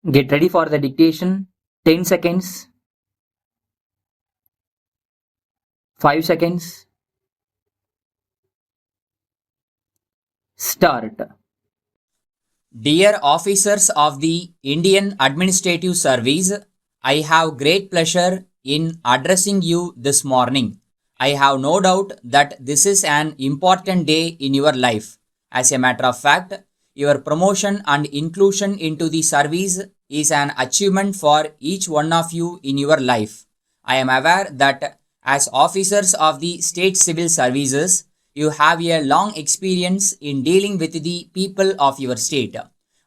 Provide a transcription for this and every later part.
Get ready for the dictation. 10 seconds, 5 seconds, start. Dear officers of the Indian Administrative Service, I have great pleasure in addressing you this morning. I have no doubt that this is an important day in your life. As a matter of fact, your promotion and inclusion into the service is an achievement for each one of you in your life. I am aware that as officers of the state civil services, you have a long experience in dealing with the people of your state.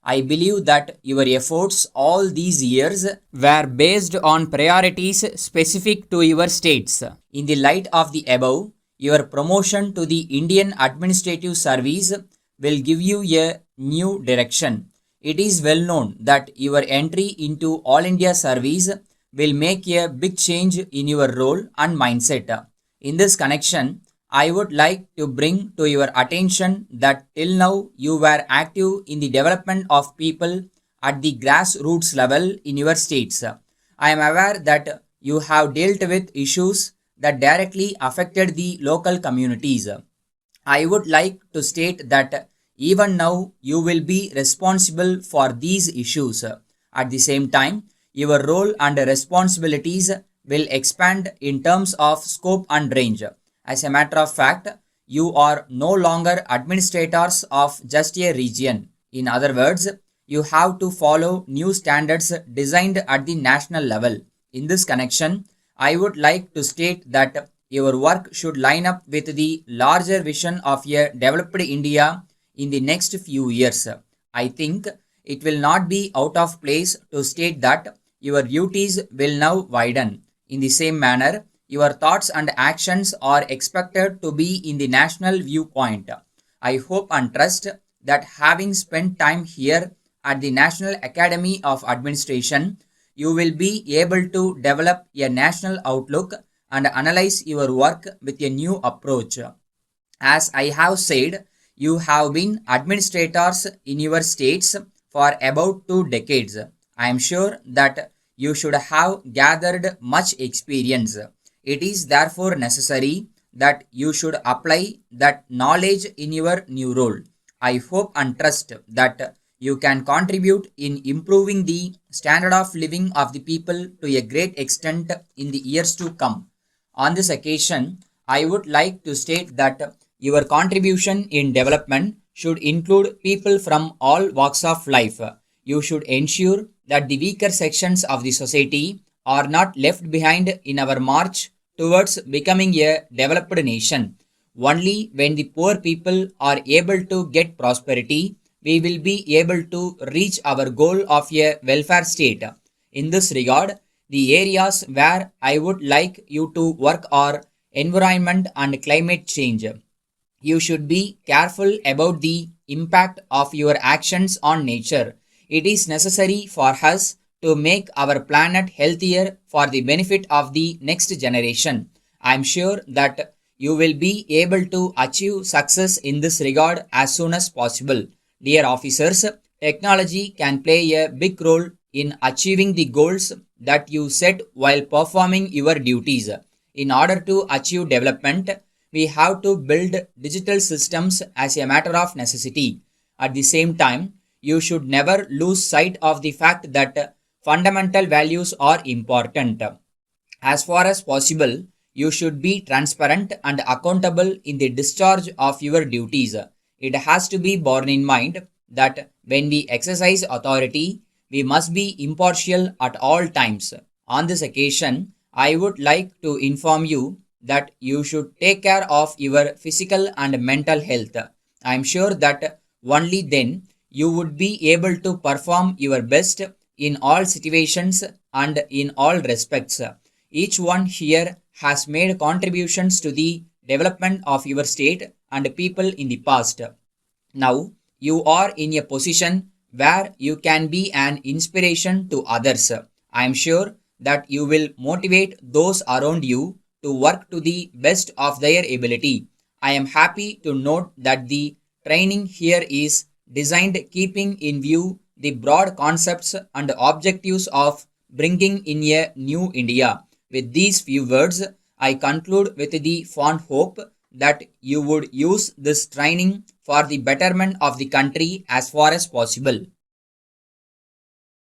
I believe that your efforts all these years were based on priorities specific to your states. In the light of the above, your promotion to the Indian Administrative Service will give you a new direction. It is well known that your entry into All India Service will make a big change in your role and mindset. In this connection, I would like to bring to your attention that till now you were active in the development of people at the grassroots level in your states. I am aware that you have dealt with issues that directly affected the local communities. I would like to state that even now you will be responsible for these issues. At the same time, your role and responsibilities will expand in terms of scope and range. As a matter of fact, you are no longer administrators of just a region. In other words, you have to follow new standards designed at the national level. In this connection, I would like to state that your work should line up with the larger vision of a developed India in the next few years. I think it will not be out of place to state that your duties will now widen. In the same manner, your thoughts and actions are expected to be in the national viewpoint. I hope and trust that having spent time here at the National Academy of Administration, you will be able to develop a national outlook and analyze your work with a new approach. As I have said, you have been administrators in your states for about 2 decades. I am sure that you should have gathered much experience. It is therefore necessary that you should apply that knowledge in your new role. I hope and trust that you can contribute in improving the standard of living of the people to a great extent in the years to come. On this occasion, I would like to state that your contribution in development should include people from all walks of life. You should ensure that the weaker sections of the society are not left behind in our march towards becoming a developed nation. Only when the poor people are able to get prosperity, we will be able to reach our goal of a welfare state. In this regard, the areas where I would like you to work are environment and climate change. You should be careful about the impact of your actions on nature. It is necessary for us to make our planet healthier for the benefit of the next generation. I am sure that you will be able to achieve success in this regard as soon as possible. Dear officers, technology can play a big role in achieving the goals that you set while performing your duties. In order to achieve development, we have to build digital systems as a matter of necessity. At the same time, you should never lose sight of the fact that fundamental values are important. As far as possible, you should be transparent and accountable in the discharge of your duties. It has to be borne in mind that when we exercise authority, we must be impartial at all times. On this occasion, I would like to inform you that you should take care of your physical and mental health. I am sure that only then you would be able to perform your best in all situations and in all respects. Each one here has made contributions to the development of your state and people in the past. Now you are in a position where you can be an inspiration to others. I am sure that you will motivate those around you to work to the best of their ability. I am happy to note that the training here is designed keeping in view the broad concepts and objectives of bringing in a new India. With these few words, I conclude with the fond hope that you would use this training for the betterment of the country as far as possible.